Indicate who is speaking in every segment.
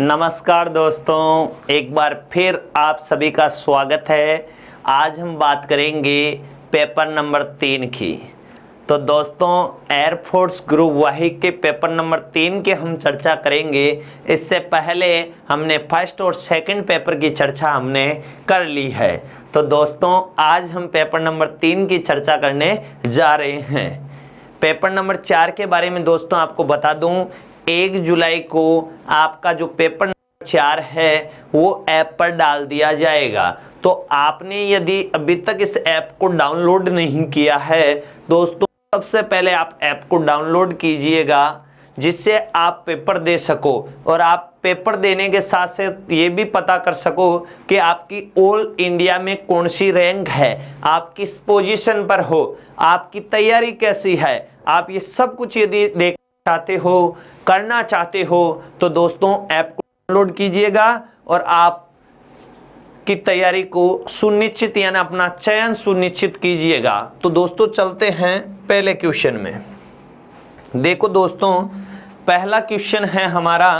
Speaker 1: नमस्कार दोस्तों, एक बार फिर आप सभी का स्वागत है। आज हम बात करेंगे पेपर नंबर 3 की। तो दोस्तों, एयरफोर्स ग्रुप वाहिक के पेपर नंबर 3 के हम चर्चा करेंगे। इससे पहले हमने फर्स्ट और सेकंड पेपर की चर्चा हमने कर ली है। तो दोस्तों, आज हम पेपर नंबर 3 की चर्चा करने जा रहे हैं। पेपर नंबर 4 के बारे में दोस्तों आपको बता दूं, 1 जुलाई को आपका जो पेपर नंबर 4 है वो ऐप पर डाल दिया जाएगा। तो आपने यदि अभी तक इस ऐप को डाउनलोड नहीं किया है दोस्तों, सबसे पहले आप ऐप को डाउनलोड कीजिएगा, जिससे आप पेपर दे सको और आप पेपर देने के साथ साथ ये भी पता कर सको कि आपकी ऑल इंडिया में कौन सी रैंक है, आप किस पोजीशन पर हो, आपकी तैयारी कैसी है। आप ये सब कुछ यदि देखना चाहते हो, करना चाहते हो, तो दोस्तों ऐप को डाउनलोड कीजिएगा और आप की तैयारी को सुनिश्चित यानी अपना चयन सुनिश्चित कीजिएगा। तो दोस्तों चलते हैं पहले क्वेश्चन में। देखो दोस्तों, पहला क्वेश्चन है हमारा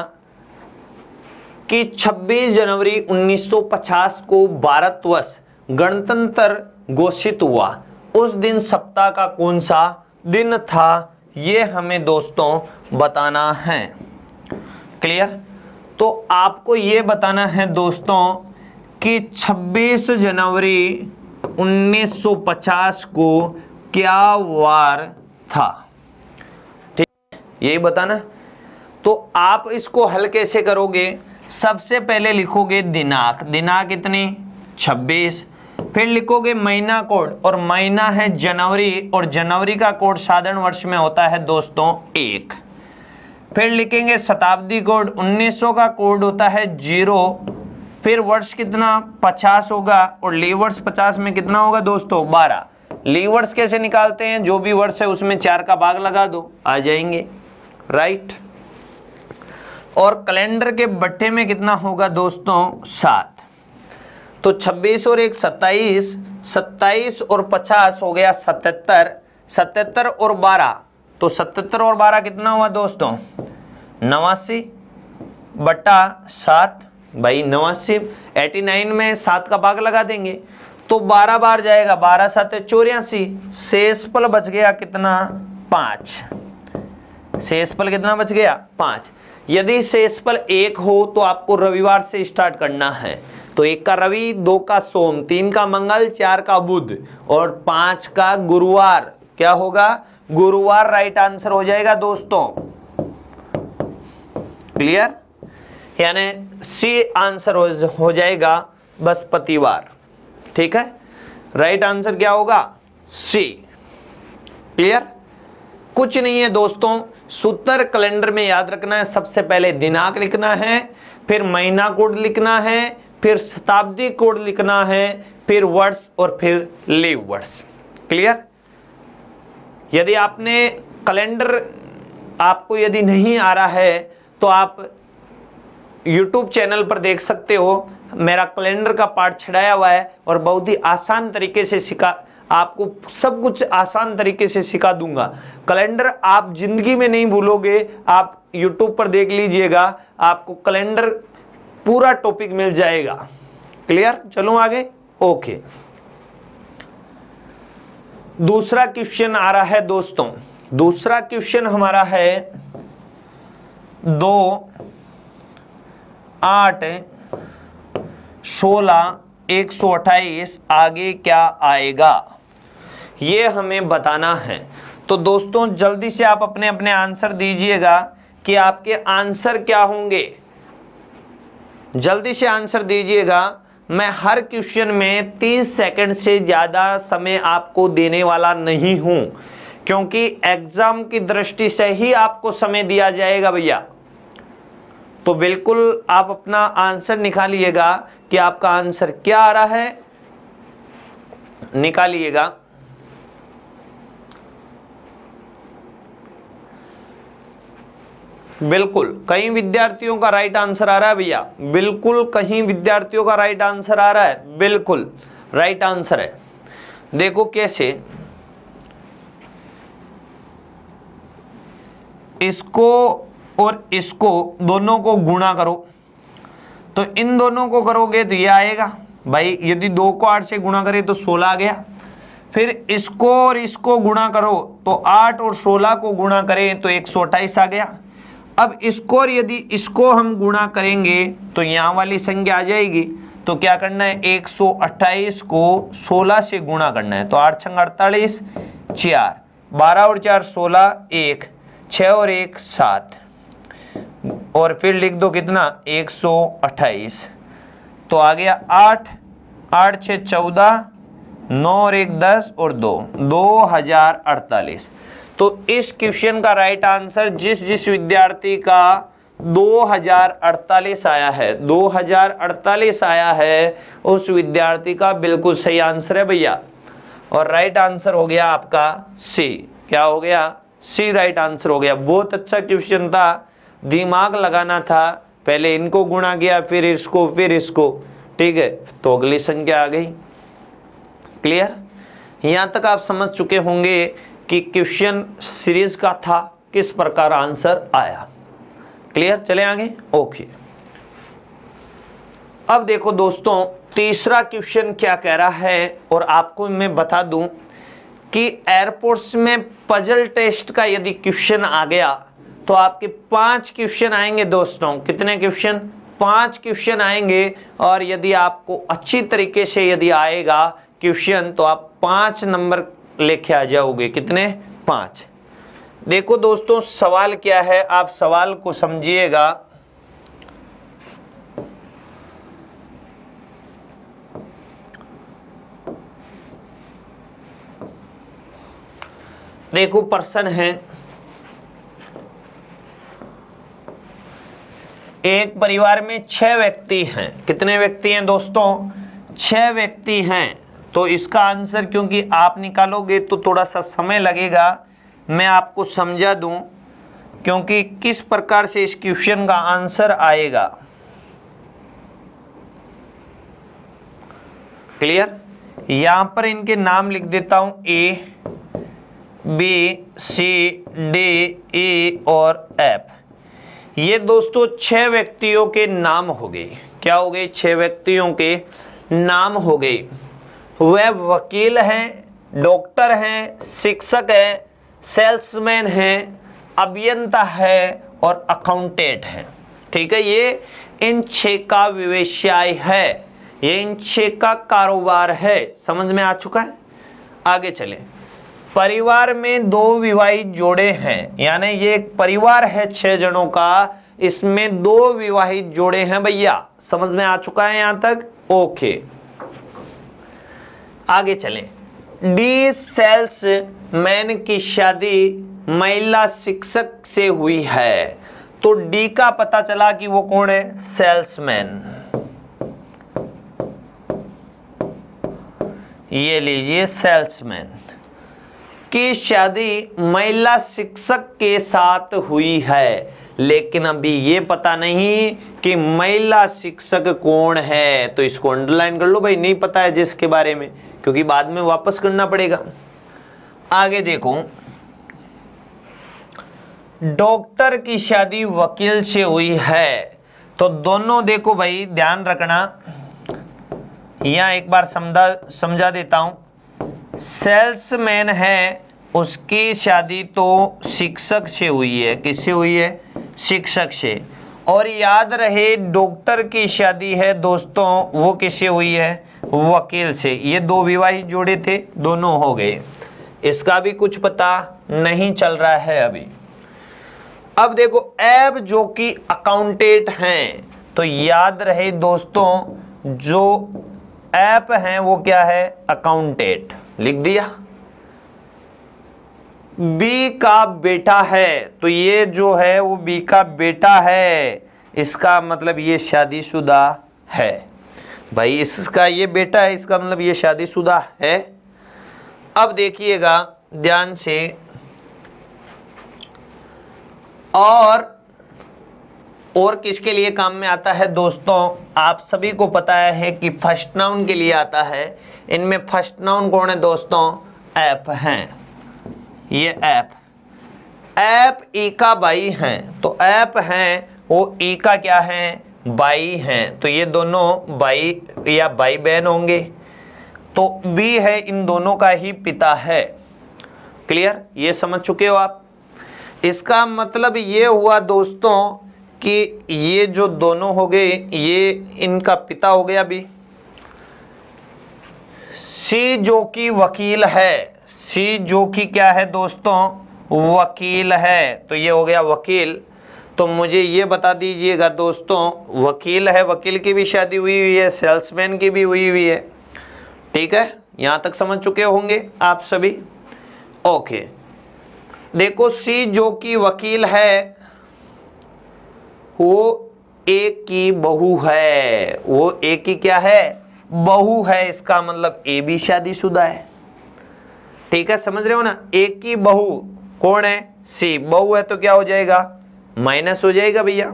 Speaker 1: कि 26 जनवरी 1950 को भारतवर्ष गणतंत्र घोषित हुआ। उस दिन सप्ताह का कौन सा दिन था, ये हमें दोस्तों बताना है। क्लियर? तो आपको ये बताना है दोस्तों कि 26 जनवरी 1950 को क्या वार था। ठीक, यही बताना। तो आप इसको हल कैसे करोगे? सबसे पहले लिखोगे दिनांक, दिनांक इतनी 26, फिर लिखोगे महीना कोड, और महीना है जनवरी, और जनवरी का कोड साधारण वर्ष में होता है दोस्तों 1। फिर लिखेंगे शताब्दी कोड, 1900 का कोड होता है 0, फिर वर्ष कितना 50 होगा, और लीवर्स 50 में कितना होगा दोस्तों 12। लीवर्स कैसे निकालते हैं? जो भी वर्ष है उसमें 4 का भाग लगा दो, आ जाएंगे, राइट। और कैलेंडर के बट्टे में कितना होगा दोस्तों 7। तो 26 और 1 27, 27 और 50 हो गया 77, 77 और 12, तो 77 और 12 कितना हुआ दोस्तों 89 बटा 7 भाई 89। 89 में 7 का भाग लगा देंगे तो 12 बार जाएगा, 12 7 84, शेषफल बच गया कितना 5। शेषफल कितना बच गया 5। यदि शेषफल 1 हो तो आपको रविवार से स्टार्ट करना है। तो 1 का रवि, 2 का सोम, 3 का मंगल, 4 का बुध और 5 का गुरुवार। क्या होगा? गुरुवार राइट आंसर हो जाएगा दोस्तों। क्लियर? यानी सी आंसर हो जाएगा बृहस्पतिवार। ठीक है, राइट आंसर क्या होगा? सी। क्लियर? कुछ नहीं है दोस्तों, सूत्र कैलेंडर में याद रखना है। सबसे पहले दिनांक लिखना है, फिर महीना कोड लिखना है, फिर शताब्दी कोड लिखना है, फिर वर्ष और फिर लीव वर्ष। क्लियर? यदि आपने कैलेंडर आपको यदि नहीं आ रहा है तो आप YouTube चैनल पर देख सकते हो, मेरा कैलेंडर का पार्ट छड़ाया हुआ है और बहुत ही आसान तरीके से सिखा, आपको सब कुछ आसान तरीके से सिखा दूंगा। कैलेंडर आप जिंदगी में नहीं भूलोगे, आप YouTube पर देख लीजिएगा, आपको कैलेंडर पूरा टॉपिक मिल जाएगा। क्लियर? चलो आगे। ओके, दूसरा क्वेश्चन आ रहा है दोस्तों। दूसरा क्वेश्चन हमारा है 2 8 16 128, आगे क्या आएगा ये हमें बताना है। तो दोस्तों जल्दी से आप अपने अपने आंसर दीजिएगा कि आपके आंसर क्या होंगे। जल्दी से आंसर दीजिएगा। मैं हर क्वेश्चन में 30 सेकंड से ज़्यादा समय आपको देने वाला नहीं हूं, क्योंकि एग्जाम की दृष्टि से ही आपको समय दिया जाएगा भैया। तो बिल्कुल आप अपना आंसर निकालिएगा कि आपका आंसर क्या आ रहा है, निकालिएगा। बिल्कुल कई विद्यार्थियों का राइट आंसर आ रहा है भैया, बिल्कुल कहीं विद्यार्थियों का राइट आंसर आ रहा है, बिल्कुल राइट आंसर है। देखो कैसे, इसको और इसको दोनों को गुणा करो, तो इन दोनों को करोगे तो ये आएगा भाई, यदि 2 को 8 से गुणा करें तो 16 आ गया। फिर इसको और इसको गुणा करो तो 8 और 16 को गुणा करें तो 128 आ गया। अब इसको और यदि इसको हम गुणा करेंगे तो यहाँ वाली संख्या आ जाएगी। तो क्या करना है, 128 को 16 से गुणा करना है। तो 8 छंग 48, 4, 12 और 4 16, 1, 6 और 1 7, और फिर लिख दो कितना 128। तो आ गया 8, 8 6 14, 9 और 1 10 और 2, 2048। तो इस क्वेश्चन का राइट आंसर जिस विद्यार्थी का 2048 आया है, 2048 आया है, उस विद्यार्थी का बिल्कुल सही आंसर है भैया। और राइट आंसर हो गया आपका सी। क्या हो गया, सी राइट आंसर हो गया। बहुत अच्छा क्वेश्चन था, दिमाग लगाना था, पहले इनको गुणा किया फिर इसको, ठीक है। तो अगली संख्या आ गई। क्लियर, यहां तक आप समझ चुके होंगे कि क्वेश्चन सीरीज का था, किस प्रकार आंसर आया। क्लियर, चले आगे। ओके, अब देखो दोस्तों तीसरा क्वेश्चन क्या कह रहा है, और आपको मैं बता दूं कि एयरपोर्ट्स में पजल टेस्ट का यदि क्वेश्चन आ गया तो आपके 5 क्वेश्चन आएंगे दोस्तों। कितने क्वेश्चन, 5 क्वेश्चन आएंगे। और यदि आपको अच्छी तरीके से यदि आएगा क्वेश्चन तो आप 5 नंबर लेके आ जाओगे। कितने, 5। देखो दोस्तों सवाल क्या है, आप सवाल को समझिएगा। देखो प्रश्न है, एक परिवार में 6 व्यक्ति हैं। कितने व्यक्ति हैं दोस्तों, 6 व्यक्ति हैं। तो इसका आंसर क्योंकि आप निकालोगे तो थोड़ा सा समय लगेगा, मैं आपको समझा दूं क्योंकि किस प्रकार से इस क्वेश्चन का आंसर आएगा। क्लियर, यहां पर इनके नाम लिख देता हूं, A B C D E और एफ। ये दोस्तों 6 व्यक्तियों के नाम हो गए। क्या हो गए, 6 व्यक्तियों के नाम हो गए। वह वकील हैं, डॉक्टर हैं, शिक्षक हैं, सेल्समैन हैं, अभियंता है और अकाउंटेंट है। ठीक है, ये इन 6 का व्यवसाय है, ये इन 6 का कारोबार है। समझ में आ चुका है। आगे चले, परिवार में 2 विवाहित जोड़े हैं, यानी ये एक परिवार है 6 जनों का, इसमें 2 विवाहित जोड़े हैं भैया। समझ में आ चुका है यहां तक। ओके, आगे चलें। डी सेल्स मैन की शादी महिला शिक्षक से हुई है। तो डी का पता चला कि वो कौन है, सेल्समैन। ये लीजिए, सेल्समैन की शादी महिला शिक्षक के साथ हुई है, लेकिन अभी ये पता नहीं कि महिला शिक्षक कौन है। तो इसको अंडरलाइन कर लो भाई, नहीं पता है जिसके बारे में, क्योंकि बाद में वापस करना पड़ेगा। आगे देखो, डॉक्टर की शादी वकील से हुई है। तो दोनों देखो भाई, ध्यान रखना, यहां एक बार समझा देता हूं। सेल्समैन है, उसकी शादी तो शिक्षक से हुई है। किससे हुई है, शिक्षक से। और याद रहे डॉक्टर की शादी है दोस्तों, वो किससे हुई है, वकील से। ये 2 विवाहित जोड़े थे, दोनों हो गए। इसका भी कुछ पता नहीं चल रहा है अभी। अब देखो एब जो कि अकाउंटेंट हैं, तो याद रहे दोस्तों जो ऐप हैं वो क्या है, अकाउंटेंट। लिख दिया। बी का बेटा है, तो ये जो है वो बी का बेटा है, इसका मतलब ये शादीशुदा है भाई। इसका ये बेटा है, इसका मतलब ये शादीशुदा है। अब देखिएगा ध्यान से, और किसके लिए काम में आता है दोस्तों, आप सभी को पता है कि फर्स्ट नाउन के लिए आता है। इनमें फर्स्ट नाउन कौन है दोस्तों, ऐप हैं। ये ऐप ई का भाई हैं, तो ऐप हैं वो ई का क्या है, भाई हैं, तो ये दोनों भाई या भाई बहन होंगे। तो बी है, इन दोनों का ही पिता है। क्लियर, ये समझ चुके हो आप। इसका मतलब ये हुआ दोस्तों कि ये जो दोनों हो गए, ये इनका पिता हो गया बी। सी जो कि वकील है, सी जो कि क्या है दोस्तों, वकील है, तो ये हो गया वकील। तो मुझे ये बता दीजिएगा दोस्तों, वकील है, वकील की भी शादी हुई हुई है, सेल्समैन की भी हुई हुई है। ठीक है, यहां तक समझ चुके होंगे आप सभी। ओके, देखो सी जो कि वकील है वो एक की बहू है, वो एक की क्या है, बहू है। इसका मतलब ए भी शादीशुदा है। ठीक है, समझ रहे हो ना। एक की बहू कौन है, सी। बहू है तो क्या हो जाएगा, माइनस हो जाएगा भैया।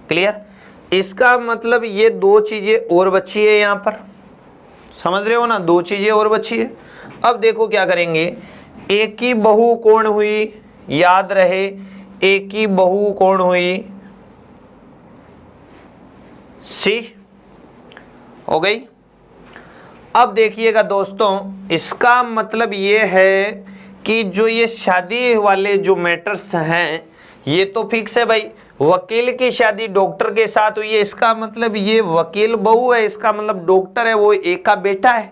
Speaker 1: क्लियर, इसका मतलब ये दो चीजें और बची है यहां पर, समझ रहे हो ना, दो चीजें और बची है। अब देखो क्या करेंगे, एक की बहू कौन हुई, याद रहे एक की बहू कौन हुई, सी हो गई। अब देखिएगा दोस्तों, इसका मतलब ये है कि जो ये शादी वाले जो मैटर्स हैं ये तो फिक्स है भाई। वकील की शादी डॉक्टर के साथ हुई है, इसका मतलब ये वकील बहू है, इसका मतलब डॉक्टर है वो एक का बेटा है।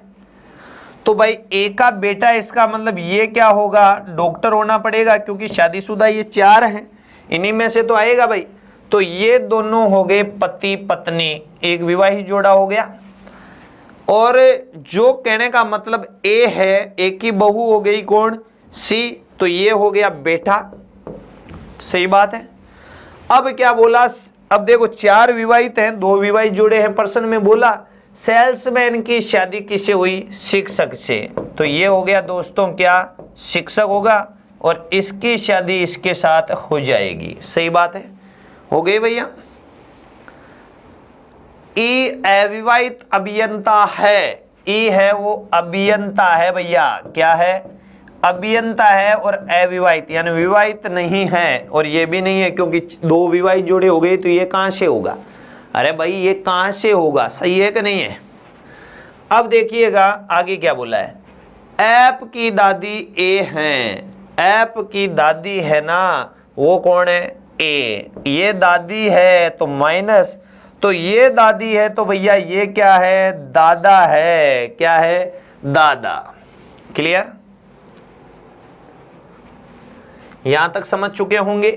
Speaker 1: तो भाई एक का बेटा है, इसका मतलब ये क्या होगा, डॉक्टर होना पड़ेगा, क्योंकि शादीशुदा ये चार हैं, इन्हीं में से तो आएगा भाई। तो ये दोनों हो गए पति पत्नी, एक विवाहित जोड़ा हो गया। और जो कहने का मतलब ए है, एक की बहू हो गई कौन, सी, तो ये हो गया बेटा। सही बात है। अब क्या बोला, अब देखो चार विवाहित हैं, दो विवाहित जोड़े हैं, पर्सन में बोला सेल्समैन की शादी किससे हुई, शिक्षक से। तो ये हो गया दोस्तों क्या, शिक्षक होगा, और इसकी शादी इसके साथ हो जाएगी। सही बात है, हो गई भैया। ई अविवाहित अभियंता है, ई है वो अभियंता है भैया, क्या है, अभियंता है, और अविवाहित यानी विवाहित नहीं है, और ये भी नहीं है, क्योंकि दो विवाहित जोड़े हो गए, तो ये कहां से होगा, अरे भाई ये कहां से होगा, सही है कि नहीं है। अब देखिएगा आगे क्या बोला है, ऐप की दादी ए हैं, ऐप की दादी है ना, वो कौन है, ए। ये दादी है तो माइनस, तो ये दादी है तो भैया ये क्या है, दादा है, क्या है, दादा। क्लियर, यहां तक समझ चुके होंगे।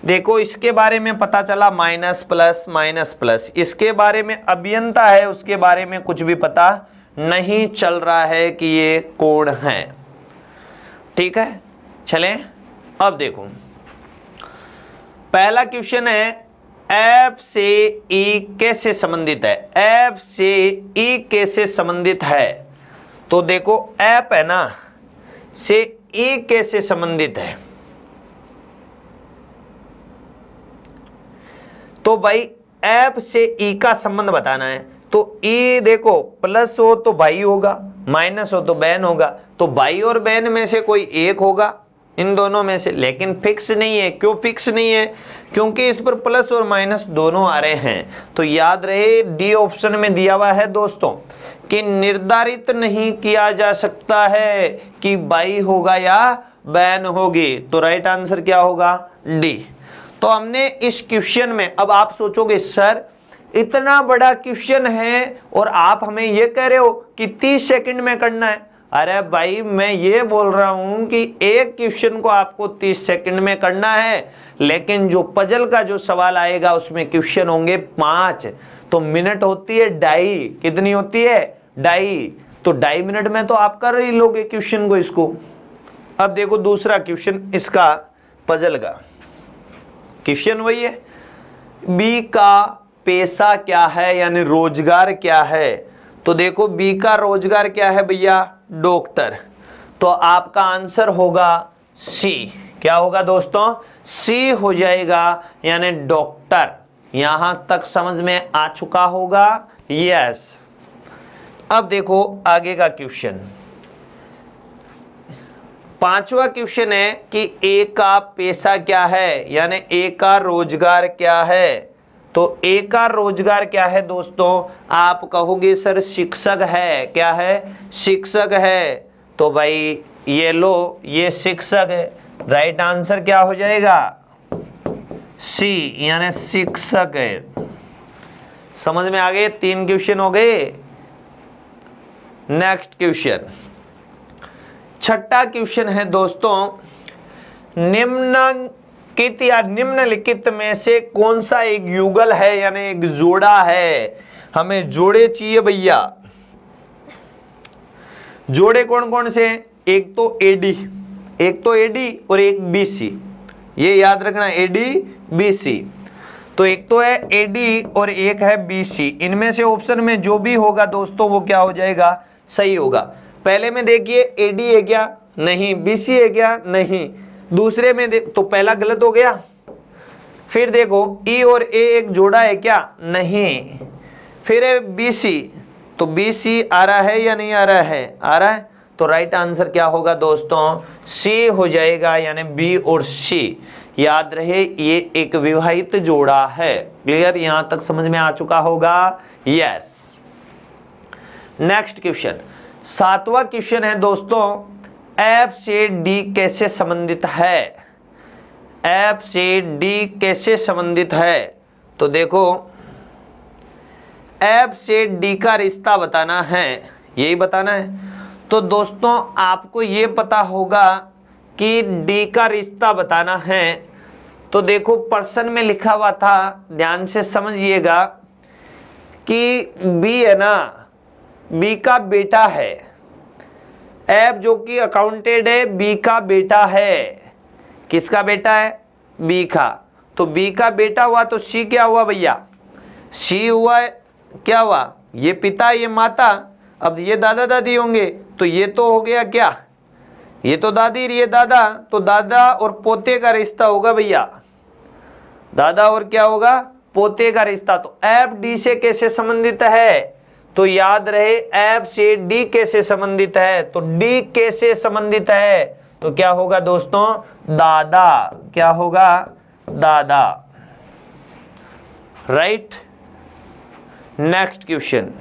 Speaker 1: देखो इसके बारे में पता चला माइनस प्लस माइनस प्लस, इसके बारे में अभियंता है, उसके बारे में कुछ भी पता नहीं चल रहा है कि ये कौन है। ठीक है, चलें अब देखो पहला क्वेश्चन है, ऐप से ई कैसे संबंधित है, ऐप से ई कैसे संबंधित है। तो देखो ऐप है ना, से ई कैसे संबंधित है, तो भाई ऐप से ई का संबंध बताना है। तो ई देखो प्लस हो तो भाई होगा, माइनस हो तो बहन होगा, तो भाई और बहन में से कोई एक होगा इन दोनों में से, लेकिन फिक्स नहीं है। क्यों फिक्स नहीं है, क्योंकि इस पर प्लस और माइनस दोनों आ रहे हैं। तो याद रहे डी ऑप्शन में दिया हुआ है दोस्तों कि निर्धारित नहीं किया जा सकता है कि भाई होगा या बहन होगी, तो राइट आंसर क्या होगा, डी। तो हमने इस क्वेश्चन में, अब आप सोचोगे सर इतना बड़ा क्वेश्चन है और आप हमें ये कह रहे हो कि 30 सेकंड में करना है। अरे भाई मैं ये बोल रहा हूं कि एक क्वेश्चन को आपको 30 सेकंड में करना है, लेकिन जो पजल का जो सवाल आएगा उसमें क्वेश्चन होंगे 5, तो मिनट होती है 2.5, कितनी होती है 2.5, तो 2.5 मिनट में तो आप कर ही लोगे क्वेश्चन को इसको। अब देखो दूसरा क्वेश्चन इसका पजल का क्वेश्चन वही है, बी का पेशा क्या है यानी रोजगार क्या है। तो देखो बी का रोजगार क्या है भैया, डॉक्टर। तो आपका आंसर होगा सी। क्या होगा दोस्तों, सी हो जाएगा यानी डॉक्टर। यहां तक समझ में आ चुका होगा, यस। अब देखो आगे का क्वेश्चन, पांचवा क्वेश्चन है कि ए का पेशा क्या है यानी ए का रोजगार क्या है। तो ए का रोजगार क्या है दोस्तों? आप कहोगे सर शिक्षक है, क्या है? शिक्षक है। तो भाई ये लो, ये शिक्षक है। राइट आंसर क्या हो जाएगा? सी, यानी शिक्षक है। समझ में आ गए? 3 क्वेश्चन हो गए। नेक्स्ट क्वेश्चन, छठा क्वेश्चन है दोस्तों, निम्नलिखित या निम्नलिखित में से कौन सा एक युगल है, यानी एक जोड़ा है? हमें जोड़े चाहिए भैया। जोड़े कौन कौन से? एक तो एडी, एक तो एडी और एक बीसी, ये याद रखना, एडी बीसी। तो एक तो है एडी और एक है बीसी, इनमें से ऑप्शन में जो भी होगा दोस्तों वो क्या हो जाएगा? सही होगा। पहले में देखिए एडी है क्या? नहीं। बीसी है क्या? नहीं। दूसरे में तो पहला गलत हो गया। फिर देखो ई और ए एक जोड़ा है क्या? नहीं। फिर है बीसी, तो बीसी आ रहा है या नहीं आ रहा है? आ रहा है। तो राइट आंसर क्या होगा दोस्तों? सी हो जाएगा, यानी बी और सी। याद रहे ये एक विवाहित जोड़ा है। क्लियर? यहां तक समझ में आ चुका होगा? यस। नेक्स्ट क्वेश्चन, 7वां क्वेश्चन है दोस्तों, एफ से डी कैसे संबंधित है? एफ से डी कैसे संबंधित है? तो देखो एफ से डी का रिश्ता बताना है, यही बताना है। तो दोस्तों आपको ये पता होगा कि डी का रिश्ता बताना है। तो देखो प्रश्न में लिखा हुआ था, ध्यान से समझिएगा कि बी है ना, बी का बेटा है। एफ जो कि अकाउंटेड है, बी का बेटा है। किसका बेटा है? बी का। तो बी का बेटा हुआ तो सी क्या हुआ भैया? सी हुआ क्या हुआ? ये पिता, ये माता। अब ये दादा दादी होंगे, तो ये तो हो गया क्या? ये तो दादी, ये दादा। तो दादा और पोते का रिश्ता होगा भैया। दादा और क्या होगा? पोते का रिश्ता। तो एफ डी से कैसे संबंधित है? तो याद रहे एफ से डी कैसे संबंधित है? तो डी कैसे संबंधित है? तो क्या होगा दोस्तों? दादा। क्या होगा? दादा। राइट। Next question.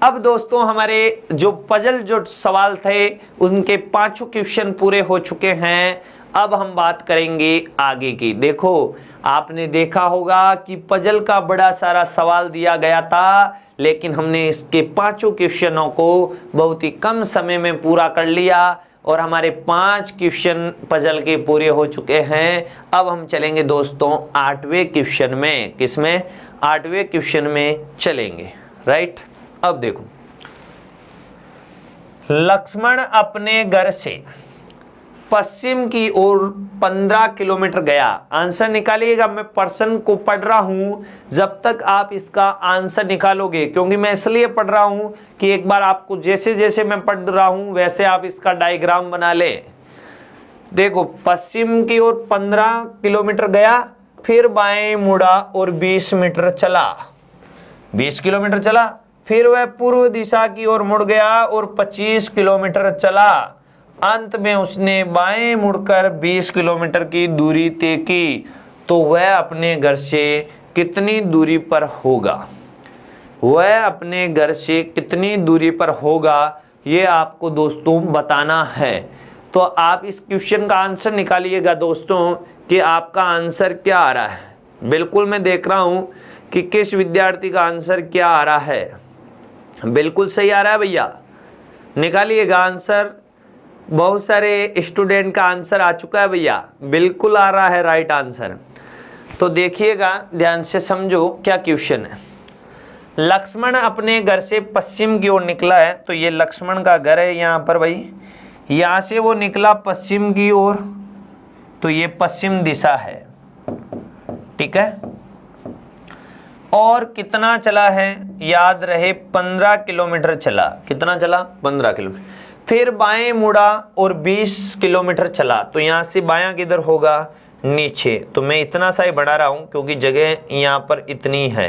Speaker 1: अब दोस्तों हमारे जो पजल जो सवाल थे उनके 5 क्वेश्चन पूरे हो चुके हैं। अब हम बात करेंगे आगे की। देखो आपने देखा होगा कि पजल का बड़ा सारा सवाल दिया गया था, लेकिन हमने इसके 5 क्वेश्चनों को बहुत ही कम समय में पूरा कर लिया और हमारे 5 क्वेश्चन पजल के पूरे हो चुके हैं। अब हम चलेंगे दोस्तों 8वें क्वेश्चन में। किसमें? 8वें क्वेश्चन में चलेंगे। राइट। अब देखो, लक्ष्मण अपने घर से पश्चिम की ओर 15 किलोमीटर गया। आंसर निकालिएगा। मैं प्रश्न को पढ़ रहा हूं, जब तक आप इसका आंसर निकालोगे, क्योंकि मैं इसलिए पढ़ रहा हूं कि एक बार आपको जैसे जैसे मैं पढ़ रहा हूं वैसे आप इसका डायग्राम बना ले। देखो पश्चिम की ओर 15 किलोमीटर गया, फिर बाएं मुड़ा और 20 मीटर चला। 20 किलोमीटर चला, फिर वह पूर्व दिशा की ओर मुड़ गया और 25 किलोमीटर चला। अंत में उसने बाएं मुड़कर 20 किलोमीटर की दूरी तय की। तो वह अपने घर से कितनी दूरी पर होगा? वह अपने घर से कितनी दूरी पर होगा, ये आपको दोस्तों बताना है। तो आप इस क्वेश्चन का आंसर निकालिएगा दोस्तों कि आपका आंसर क्या आ रहा है। बिल्कुल मैं देख रहा हूं कि किस विद्यार्थी का आंसर क्या आ रहा है। बिल्कुल सही आ रहा है भैया, निकालिएगा आंसर। बहुत सारे स्टूडेंट का आंसर आ चुका है भैया, बिल्कुल आ रहा है राइट आंसर। तो देखिएगा, ध्यान से समझो क्या क्वेश्चन है। लक्ष्मण अपने घर से पश्चिम की ओर निकला है। तो ये लक्ष्मण का घर है यहाँ पर भाई, यहाँ से वो निकला पश्चिम की ओर, तो ये पश्चिम दिशा है। ठीक है। और कितना चला है? याद रहे 15 किलोमीटर चला। कितना चला? 15 किलोमीटर। फिर बाएं मुड़ा और 20 किलोमीटर चला। तो यहां से बायां किधर होगा? नीचे। तो मैं इतना सा ही बढ़ा रहा हूं क्योंकि जगह यहां पर इतनी है।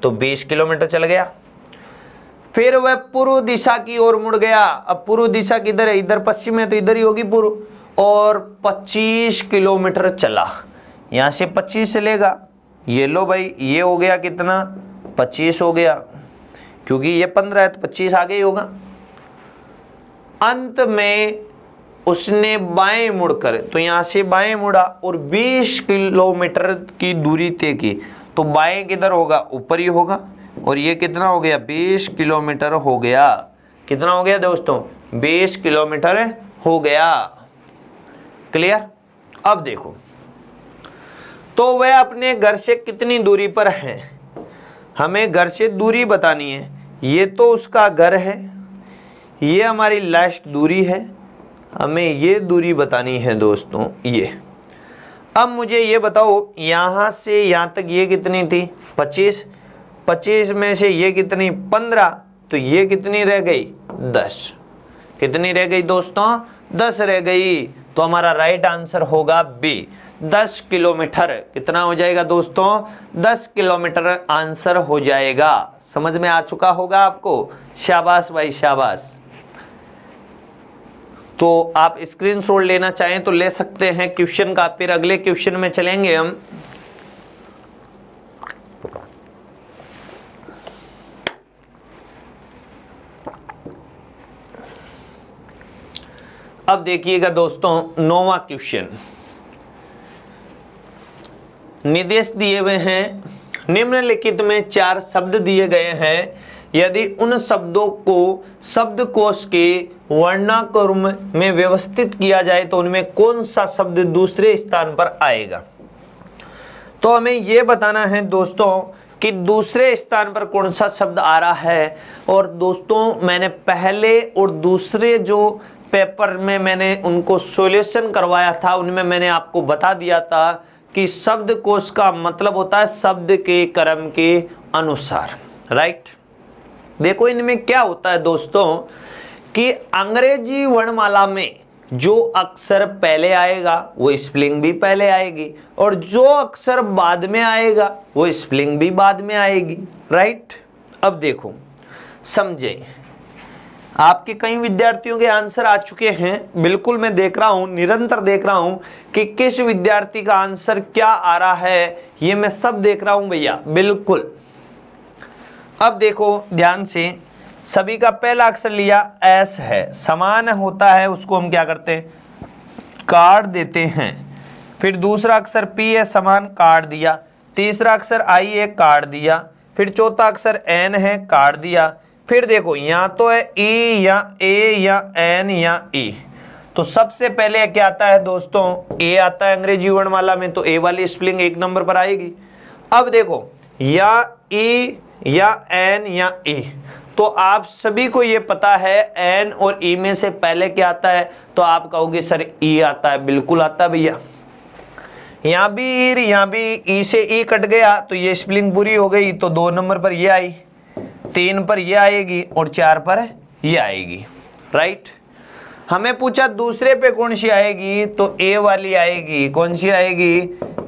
Speaker 1: तो 20 किलोमीटर चल गया। फिर वह पूर्व दिशा की ओर मुड़ गया। अब पूर्व दिशा किधर है? इधर पश्चिम है तो इधर ही होगी पूर्व। और 25 किलोमीटर चला। यहां से 25 चलेगा ये लो भाई, ये हो गया कितना 25 हो गया, क्योंकि ये 15 है तो 25 आगे ही होगा। अंत में उसने बाएं मुड़कर, तो यहां से बाएं मुड़ा और 20 किलोमीटर की दूरी तय की, तो बाएं किधर होगा, ऊपर ही होगा। और ये कितना हो गया, 20 किलोमीटर हो गया। कितना हो गया दोस्तों, 20 किलोमीटर हो गया। क्लियर। अब देखो, तो वह अपने घर से कितनी दूरी पर है, हमें घर से दूरी बतानी है। ये तो उसका घर है, ये हमारी लास्ट दूरी है, हमें ये दूरी बतानी है दोस्तों ये। अब मुझे ये बताओ, यहां से यहां तक ये कितनी थी 25, 25 में से ये कितनी 15, तो ये कितनी रह गई 10। कितनी रह गई दोस्तों, 10 रह गई। तो हमारा राइट आंसर होगा बी, 10 किलोमीटर। कितना हो जाएगा दोस्तों, 10 किलोमीटर आंसर हो जाएगा। समझ में आ चुका होगा आपको, शाबाश भाई शाबाश। तो आप स्क्रीनशॉट लेना चाहें तो ले सकते हैं क्वेश्चन का। फिर अगले क्वेश्चन में चलेंगे हम। अब देखिएगा दोस्तों 9वां क्वेश्चन। निर्देश दिए हुए हैं, निम्नलिखित में 4 शब्द दिए गए हैं, यदि उन शब्दों को शब्दकोश के वर्णानुक्रम में व्यवस्थित किया जाए तो उनमें कौन सा शब्द दूसरे स्थान पर आएगा। तो हमें यह बताना है दोस्तों कि दूसरे स्थान पर कौन सा शब्द आ रहा है। और दोस्तों मैंने पहले और दूसरे जो पेपर में मैंने उनको सॉल्यूशन करवाया था, उनमें मैंने आपको बता दिया था कि शब्दकोश का मतलब होता है शब्द के क्रम के अनुसार। राइट। देखो इनमें क्या होता है दोस्तों कि अंग्रेजी वर्णमाला में जो अक्षर पहले आएगा वो स्पेलिंग भी पहले आएगी, और जो अक्षर बाद में आएगा वो स्पेलिंग भी बाद में आएगी। राइट। अब देखो समझे, आपके कई विद्यार्थियों के आंसर आ चुके हैं। बिल्कुल मैं देख रहा हूं, निरंतर देख रहा हूं कि किस विद्यार्थी का आंसर क्या आ रहा है, ये मैं सब देख रहा हूं भैया। बिल्कुल। अब देखो ध्यान से, सभी का पहला अक्षर लिया एस है, समान होता है, उसको हम क्या करते हैं काट देते हैं। फिर दूसरा अक्षर पी है, समान, काट दिया। तीसरा अक्षर आई है, काट दिया। फिर चौथा अक्षर एन है, काट दिया। फिर देखो यहाँ तो है ई या ए या एन या ई, तो सबसे पहले क्या आता है दोस्तों, ए आता है अंग्रेजी वर्णमाला में, तो ए वाली स्पेलिंग 1 नंबर पर आएगी। अब देखो या ई या एन या ई, तो आप सभी को ये पता है एन और ई में से पहले क्या आता है, तो आप कहोगे सर ई आता है। बिल्कुल आता है भैया। यहाँ भी ई, यहाँ भी ई से ई कट गया तो ये स्पेलिंग पूरी हो गई, तो 2 नंबर पर ये आई, 3 पर ये आएगी और 4 पर ये आएगी। राइट। हमें पूछा दूसरे पे कौन सी आएगी, तो ए वाली आएगी। कौन सी आएगी,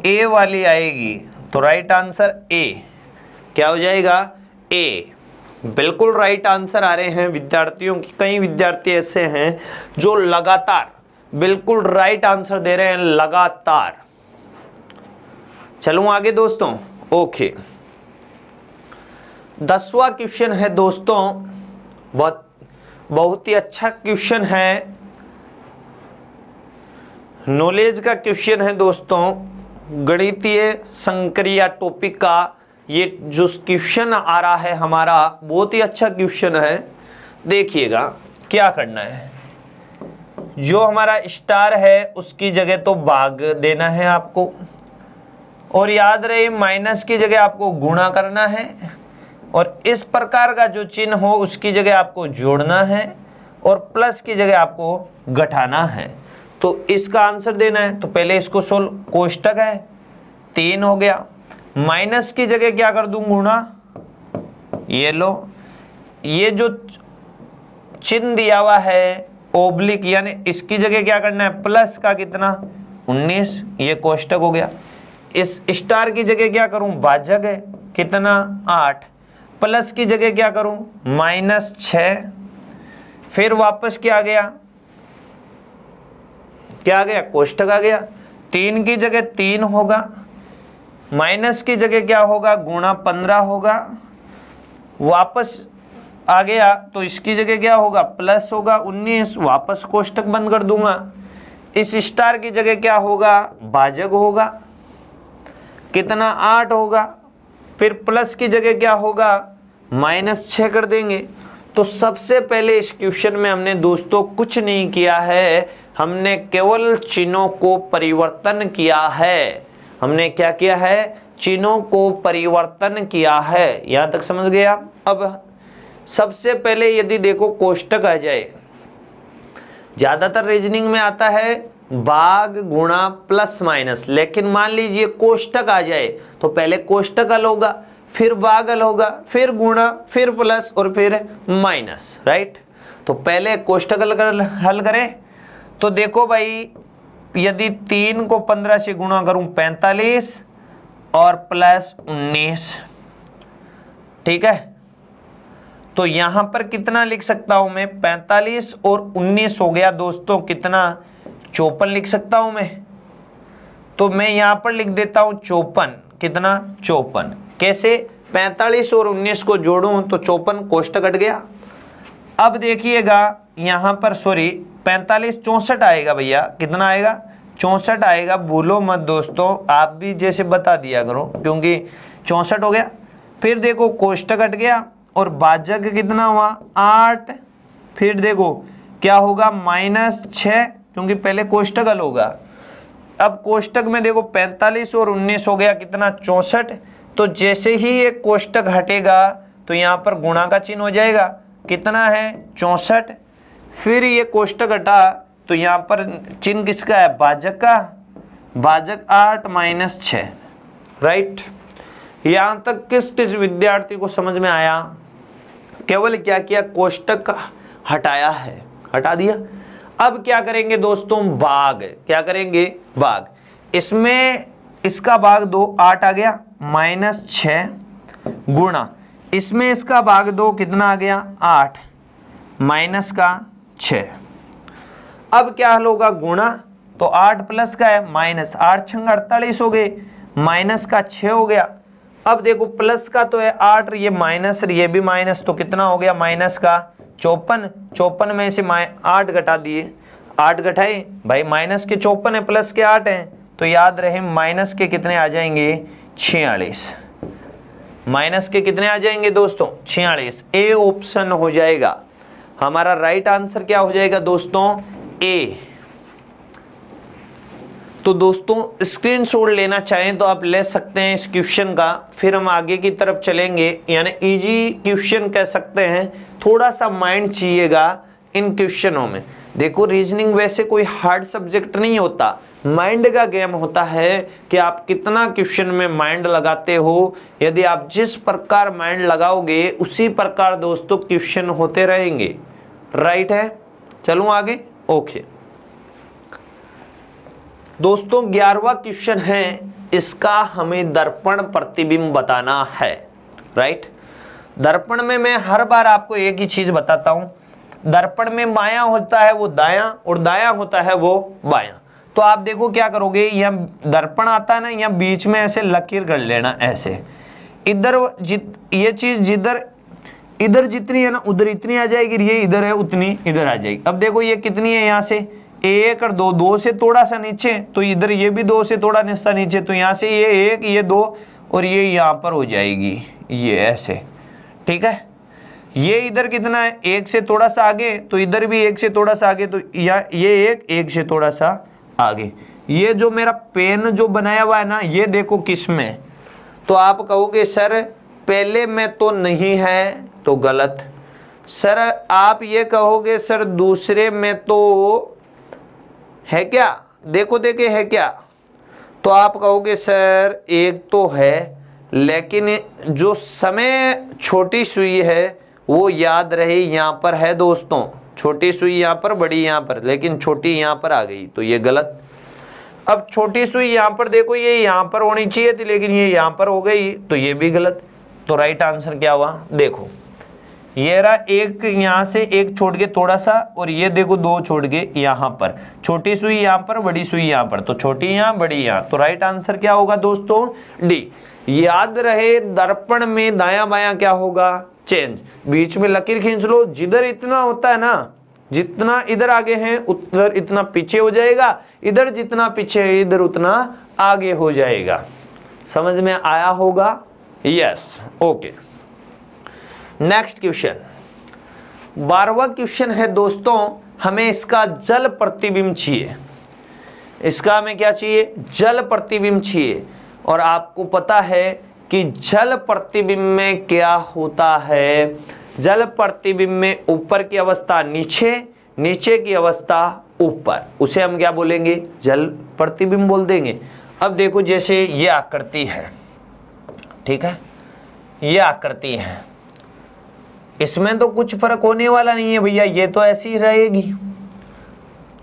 Speaker 1: ए वाली आएगी। तो राइट आंसर ए क्या हो जाएगा, ए। बिल्कुल राइट आंसर आ रहे हैं विद्यार्थियों की। कई विद्यार्थी ऐसे हैं जो लगातार बिल्कुल राइट आंसर दे रहे हैं, लगातार। चलूं आगे दोस्तों। ओके, 10वां क्वेश्चन है दोस्तों, बहुत ही अच्छा क्वेश्चन है, नॉलेज का क्वेश्चन है दोस्तों, गणितीय संक्रिया टॉपिक का ये जो क्वेश्चन आ रहा है हमारा, बहुत ही अच्छा क्वेश्चन है। देखिएगा क्या करना है, जो हमारा स्टार है उसकी जगह तो भाग देना है आपको, और याद रहे माइनस की जगह आपको गुणा करना है, और इस प्रकार का जो चिन्ह हो उसकी जगह आपको जोड़ना है, और प्लस की जगह आपको घटाना है। तो इसका आंसर देना है, तो पहले इसको सोल्व। कोष्टक है 3 हो गया, माइनस की जगह क्या कर दूं गुणा, ये लो, ये जो चिन्ह दिया हुआ है ओब्लिक, यानी इसकी जगह क्या करना है प्लस का कितना 19, ये कोष्टक हो गया। इस स्टार की जगह क्या करूं भाजक है कितना 8, प्लस की जगह क्या करूं -6, फिर वापस क्या आ गया, क्या आ गया कोष्टक आ गया। 3 की जगह 3 होगा, माइनस की जगह क्या होगा, गुणा 15 होगा, वापस आ गया तो इसकी जगह क्या होगा, प्लस होगा 19, वापस कोष्टक बंद कर दूंगा। इस स्टार की जगह क्या होगा, भाजक होगा, कितना 8 होगा, फिर प्लस की जगह क्या होगा, -6 कर देंगे। तो सबसे पहले इस क्वेश्चन में हमने दोस्तों कुछ नहीं किया है, हमने केवल चिन्हों को परिवर्तन किया है। हमने क्या किया है, चिन्हों को परिवर्तन किया है। यहां तक समझ गया। अब सबसे पहले यदि देखो कोष्टक आ जाए, ज्यादातर रीजनिंग में आता है भाग गुणा प्लस माइनस, लेकिन मान लीजिए कोष्टक आ जाए तो पहले कोष्टक हल होगा, फिर भाग हल होगा, फिर गुणा, फिर प्लस और फिर माइनस, राइट। तो पहले कोष्टक हल करें। तो देखो भाई, यदि 3 को 15 से गुणा करूं 45 और प्लस 19, ठीक है। तो यहां पर कितना लिख सकता हूं मैं, 45 और 19 हो गया दोस्तों कितना, 54 लिख सकता हूं मैं। तो मैं यहां पर लिख देता हूं 54, कितना 54। कैसे, 45 और 19 को जोड़ूं तो 54 कोष्टक हट गया। अब देखिएगा यहां पर, सॉरी 45 64 आएगा भैया, कितना आएगा 64 आएगा। भूलो मत दोस्तों, आप भी जैसे बता दिया करो, क्योंकि 64 हो गया। फिर देखो कोष्टक हट गया और भाजक कितना हुआ 8, फिर देखो क्या होगा -6, क्योंकि पहले कोष्टक हल होगा। अब कोष्टक में देखो 45 और 19 हो गया कितना 64। तो जैसे ही एक कोष्टक हटेगा तो यहाँ पर गुणा का चिन्ह हो जाएगा, कितना है 64। फिर ये कोष्टक हटा तो यहाँ पर चिन्ह किसका है, भाजक का, भाजक 8 -6, राइट। यहाँ तक किस किस विद्यार्थी को समझ में आया। केवल क्या किया, कोष्टक हटाया है, हटा दिया। अब क्या करेंगे दोस्तों, भाग, क्या करेंगे भाग। इसमें इसका भाग 2 8 आ गया, -6 गुणा, इसमें इसका भाग 2 कितना आ गया 8 माइनस का 6। अब क्या हल होगा, गुणा, तो 8 प्लस का है माइनस, 8 छंग 48 हो गए, माइनस का 6 हो गया। अब देखो प्लस का तो है 8, ये माइनस, ये भी माइनस, तो कितना हो गया माइनस का 54। 54 में से 8 घटा दिए, 8 घटाए भाई, माइनस के 54 है, प्लस के 8 हैं, तो याद रहे माइनस के कितने आ जाएंगे 46। माइनस के कितने आ जाएंगे दोस्तों 46। ए ऑप्शन हो जाएगा हमारा, राइट आंसर क्या हो जाएगा दोस्तों, ए। तो दोस्तों स्क्रीनशॉट लेना चाहें तो आप ले सकते हैं इस क्वेश्चन का, फिर हम आगे की तरफ चलेंगे। यानी इजी क्वेश्चन कह सकते हैं, थोड़ा सा माइंड चाहिएगा इन क्वेश्चनों में। देखो रीजनिंग वैसे कोई हार्ड सब्जेक्ट नहीं होता, माइंड का गेम होता है कि आप कितना क्वेश्चन में माइंड लगाते हो। यदि आप जिस प्रकार माइंड लगाओगे उसी प्रकार दोस्तों क्वेश्चन होते रहेंगे, राइट है। चलूं आगे, ओके दोस्तों 11वां क्वेश्चन है, इसका हमें दर्पण प्रतिबिंब बताना है, राइट। दर्पण में मैं हर बार आपको एक ही चीज बताता हूं, दर्पण में बायां होता है वो दायां और दायां होता है वो बायां। तो आप देखो क्या करोगे, यह दर्पण आता है ना, यहाँ बीच में ऐसे लकीर कर लेना, ऐसे इधर ये चीज जिधर इधर जितनी है ना उधर इतनी आ जाएगी, ये इधर है उतनी इधर आ जाएगी। अब देखो ये कितनी है, यहाँ से 1 और 2, 2 से थोड़ा सा नीचे, तो इधर ये भी 2 से थोड़ा सा नीचे, तो यहाँ से ये 1 ये 2 और ये यहाँ पर हो जाएगी, ये ऐसे, ठीक है। ये इधर कितना है 1 से थोड़ा सा आगे, तो इधर भी 1 से थोड़ा सा आगे, तो ये 1 से थोड़ा सा आगे। ये जो मेरा पेन जो बनाया हुआ है ना, ये देखो किस में, तो आप कहोगे सर पहले में तो नहीं है, तो गलत। सर आप ये कहोगे सर दूसरे में तो है क्या, देखो देखे है क्या, तो आप कहोगे सर एक तो है, लेकिन जो समय छोटी सुई है वो याद रहे यहाँ पर है दोस्तों, छोटी सुई यहाँ पर, बड़ी यहाँ पर, लेकिन छोटी यहाँ पर आ गई, तो ये गलत। अब छोटी सुई यहाँ पर देखो, ये यहाँ पर होनी चाहिए थी, लेकिन ये यहाँ पर हो गई, तो ये भी गलत। तो राइट आंसर क्या हुआ, देखो ये रहा एक यहाँ से एक छोड़ के थोड़ा सा, और ये देखो दो छोड़ के यहाँ पर, छोटी सुई यहाँ पर, बड़ी सुई यहाँ पर, तो छोटी यहाँ बड़ी यहाँ, तो राइट आंसर क्या होगा दोस्तों? डी। याद रहे दर्पण में दायां बायां क्या होगा? चेंज। बीच में लकीर खींच लो, जिधर इतना होता है ना, जितना इधर आगे है उधर इतना पीछे हो जाएगा, इधर जितना पीछे है इधर उतना आगे हो जाएगा। समझ में आया होगा? Yes, okay. नेक्स्ट क्वेश्चन, 12वां क्वेश्चन है दोस्तों, हमें इसका जल प्रतिबिंब चाहिए। इसका हमें क्या चाहिए? जल प्रतिबिंब चाहिए। और आपको पता है कि जल प्रतिबिंब में क्या होता है? जल प्रतिबिंब में ऊपर की अवस्था नीचे, नीचे की अवस्था ऊपर, उसे हम क्या बोलेंगे? जल प्रतिबिंब बोल देंगे। अब देखो जैसे ये आकृति है, ठीक है, ये आकृति है, इसमें तो कुछ फर्क होने वाला नहीं है भैया, ये तो ऐसी ही रहेगी।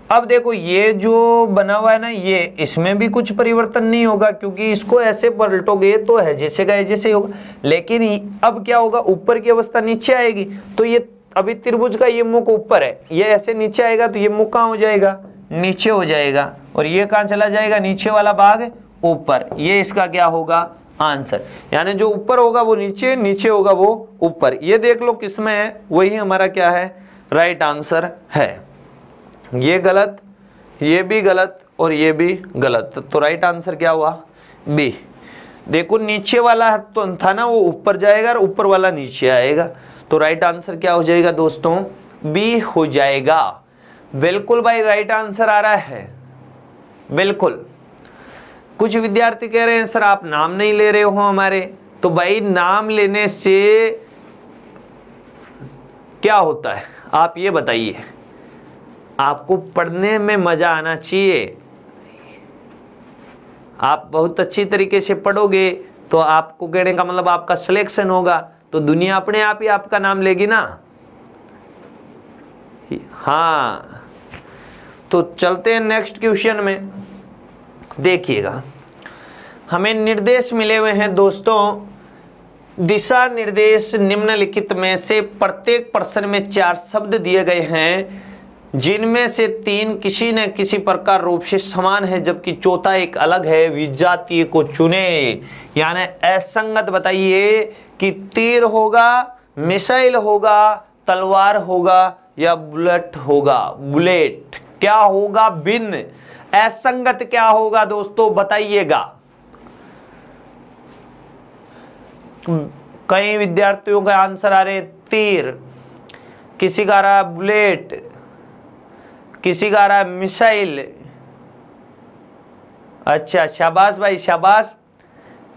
Speaker 1: अब देखो ये जो बना हुआ है ना, ये इसमें भी कुछ परिवर्तन नहीं होगा, क्योंकि इसको ऐसे पलटोगे तो है जैसे का जैसे होगा। लेकिन अब क्या होगा? ऊपर की अवस्था नीचे आएगी, तो ये अभी त्रिभुज का ये मुख ऊपर है, ये ऐसे नीचे आएगा तो ये मुख कहाँ हो जाएगा? नीचे हो जाएगा। और ये कहाँ चला जाएगा? नीचे वाला भाग ऊपर। ये इसका क्या होगा? आंसर। यानी जो ऊपर होगा वो नीचे, नीचे होगा वो ऊपर। ये देख लो किसमें है, वही हमारा क्या है? राइट आंसर है। ये गलत, ये भी गलत और ये भी गलत, तो राइट आंसर क्या हुआ? बी। देखो नीचे वाला तो था ना, वो ऊपर जाएगा और ऊपर वाला नीचे आएगा, तो राइट आंसर क्या हो जाएगा दोस्तों? बी हो जाएगा। बिल्कुल भाई राइट आंसर आ रहा है, बिल्कुल। कुछ विद्यार्थी कह रहे हैं सर आप नाम नहीं ले रहे हो हमारे, तो भाई नाम लेने से क्या होता है आप ये बताइए। आपको पढ़ने में मजा आना चाहिए, आप बहुत अच्छी तरीके से पढ़ोगे तो आपको कहने का मतलब आपका सिलेक्शन होगा, तो दुनिया अपने आप ही आपका नाम लेगी ना। हाँ, तो चलते हैं नेक्स्ट क्वेश्चन में। देखिएगा, हमें निर्देश मिले हुए हैं दोस्तों, दिशा निर्देश निम्नलिखित में से प्रत्येक प्रश्न में 4 शब्द दिए गए हैं, जिनमें से 3 किसी न किसी प्रकार रूप से समान है, जबकि चौथा एक अलग है। विजातीय को चुने। यानी असंगत बताइए कि तीर होगा, मिसाइल होगा, तलवार होगा या बुलेट होगा। बुलेट क्या होगा? भिन्न। असंगत क्या होगा दोस्तों बताइएगा। कई विद्यार्थियों का आंसर आ रहे तीर, किसी का आ रहा बुलेट, किसी का आ रहा मिसाइल। अच्छा, शाबाश भाई शाबाश।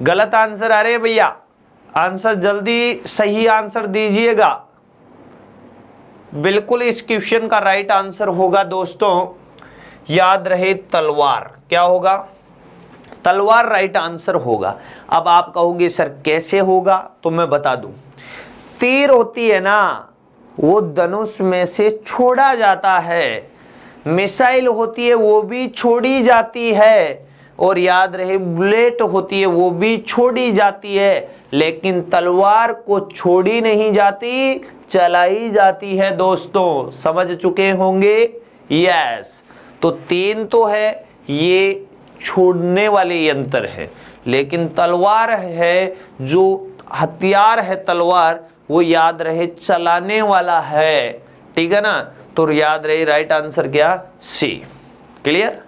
Speaker 1: गलत आंसर आ रहे भैया, आंसर जल्दी सही आंसर दीजिएगा। बिल्कुल इस क्वेश्चन का राइट आंसर होगा दोस्तों, याद रहे तलवार। क्या होगा? तलवार राइट आंसर होगा। अब आप कहोगे सर कैसे होगा, तो मैं बता दूं। तीर होती है ना, वो धनुष में से छोड़ा जाता है, मिसाइल होती है वो भी छोड़ी जाती है, और याद रहे बुलेट होती है वो भी छोड़ी जाती है, लेकिन तलवार को छोड़ी नहीं जाती, चलाई जाती है दोस्तों। समझ चुके होंगे? यस। तो 3 तो है, ये छोड़ने वाले यंत्र है, लेकिन तलवार है जो हथियार है, तलवार वो याद रहे चलाने वाला है। ठीक है ना? तो याद रहे राइट आंसर क्या? सी। क्लियर?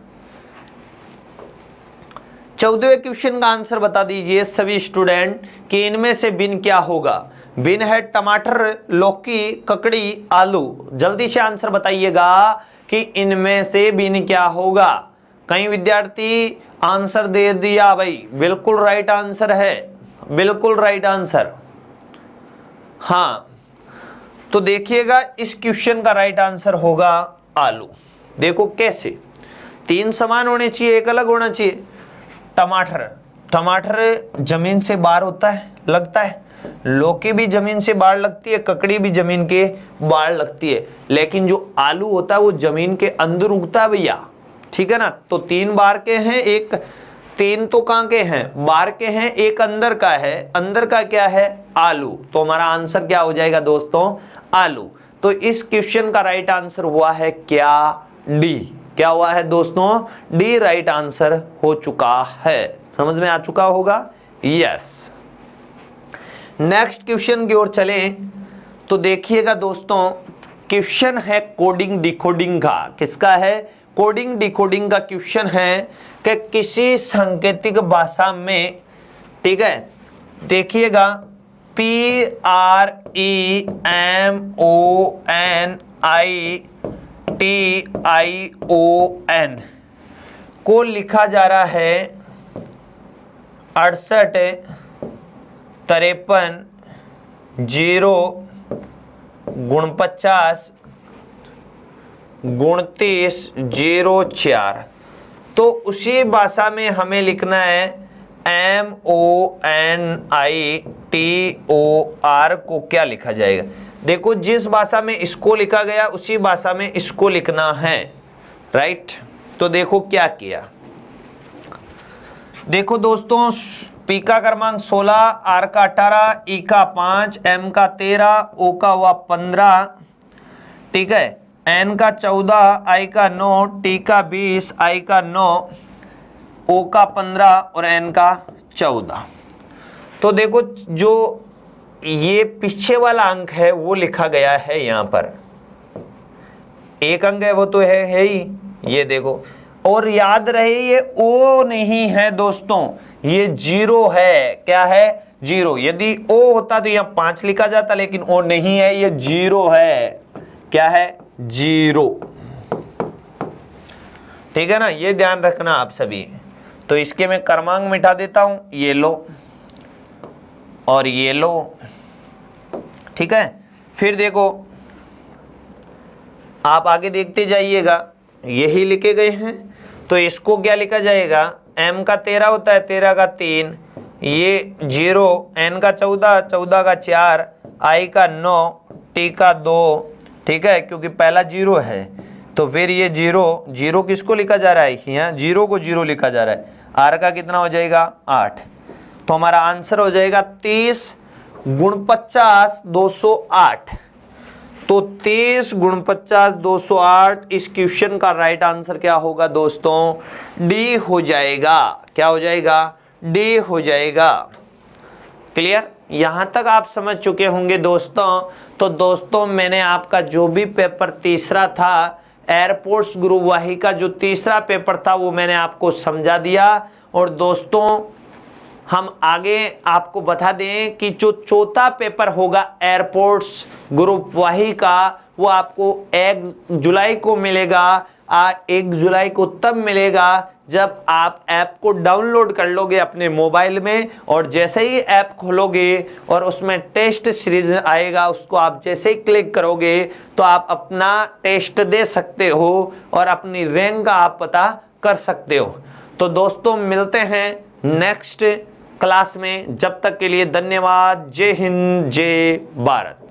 Speaker 1: 14वें क्वेश्चन का आंसर बता दीजिए सभी स्टूडेंट कि इनमें से भिन्न क्या होगा। भिन्न है टमाटर, लौकी, ककड़ी, आलू। जल्दी से आंसर बताइएगा कि इनमें से भिन्न क्या होगा। कई विद्यार्थी आंसर दे दिया भाई, बिल्कुल राइट आंसर है, बिल्कुल राइट आंसर। हाँ, तो देखिएगा इस क्वेश्चन का राइट आंसर होगा आलू। देखो कैसे, 3 समान होने चाहिए, एक अलग होना चाहिए। टमाटर, टमाटर जमीन से बाहर होता है, लगता है। लौकी भी जमीन से बाहर लगती है, ककड़ी भी जमीन के बाहर लगती है, लेकिन जो आलू होता है वो जमीन के अंदर उगता है भैया। ठीक है ना? तो 3 बाहर के हैं, एक 3 तो कहां के हैं? बाहर के हैं, एक अंदर का है। अंदर का क्या है? आलू। तो हमारा आंसर क्या हो जाएगा दोस्तों, आलू। तो इस क्वेश्चन का राइट आंसर हुआ है क्या, डी। क्या हुआ है दोस्तों, डी राइट आंसर हो चुका है। समझ में आ चुका होगा, यस। नेक्स्ट क्वेश्चन की ओर चलें तो देखिएगा दोस्तों, क्वेश्चन है कोडिंग डिकोडिंग का। किसका है, कोडिंग डिकोडिंग का क्वेश्चन है कि किसी सांकेतिक भाषा में, ठीक है, देखिएगा PREMONITION को लिखा जा रहा है 68 53 0 49 29 04। तो उसी भाषा में हमें लिखना है MONITOR को क्या लिखा जाएगा। देखो जिस भाषा में इसको लिखा गया उसी भाषा में इसको लिखना है, राइट। तो देखो क्या किया, देखो दोस्तों, पी का क्रमांक 16, आर का 18, ई का 5, एम का 13, ओ का हुआ 15, ठीक है, एन का 14, आई का 9, टी का 20, आई का 9, ओ का 15 और एन का 14। तो देखो जो ये पीछे वाला अंक है वो लिखा गया है यहाँ पर, एक अंक है वो तो है ही, ये देखो। और याद रहे ये ओ नहीं है दोस्तों, ये 0 है। क्या है, 0। यदि ओ होता तो यहाँ 5 लिखा जाता, लेकिन ओ नहीं है, ये 0 है। क्या है, 0। ठीक है ना, ये ध्यान रखना आप सभी। तो इसके मैं क्रमांक मिटा देता हूं, ये लो और ये लो, ठीक है। फिर देखो आप आगे देखते जाइएगा, यही लिखे गए हैं। तो इसको क्या लिखा जाएगा, m का 13 होता है, 13 का 3, ये 0, n का 14, 14 का 4, i का 9, t का 2, ठीक है, क्योंकि पहला 0 है। तो फिर ये 0 किसको लिखा जा रहा है, यहाँ 0 को 0 लिखा जा रहा है। r का कितना हो जाएगा, 8। तो हमारा आंसर हो जाएगा 30 गुण 50 208। तो 30 गुण 50 208, इस क्वेश्चन का राइट आंसर क्या होगा दोस्तों, डी हो जाएगा। क्या हो जाएगा, डी हो जाएगा। क्लियर, यहां तक आप समझ चुके होंगे दोस्तों। तो दोस्तों मैंने आपका जो भी पेपर तीसरा था, एयरफोर्स गुरुवाही का जो तीसरा पेपर था, वो मैंने आपको समझा दिया। और दोस्तों हम आगे आपको बता दें कि जो चौथा पेपर होगा एयरफोर्स ग्रुप वाही का, वो आपको 1 जुलाई को मिलेगा। 1 जुलाई को तब मिलेगा जब आप ऐप को डाउनलोड कर लोगे अपने मोबाइल में, और जैसे ही ऐप खोलोगे और उसमें टेस्ट सीरीज आएगा, उसको आप जैसे ही क्लिक करोगे तो आप अपना टेस्ट दे सकते हो और अपनी रैंक का आप पता कर सकते हो। तो दोस्तों मिलते हैं नेक्स्ट क्लास में, जब तक के लिए धन्यवाद। जय हिंद, जय भारत।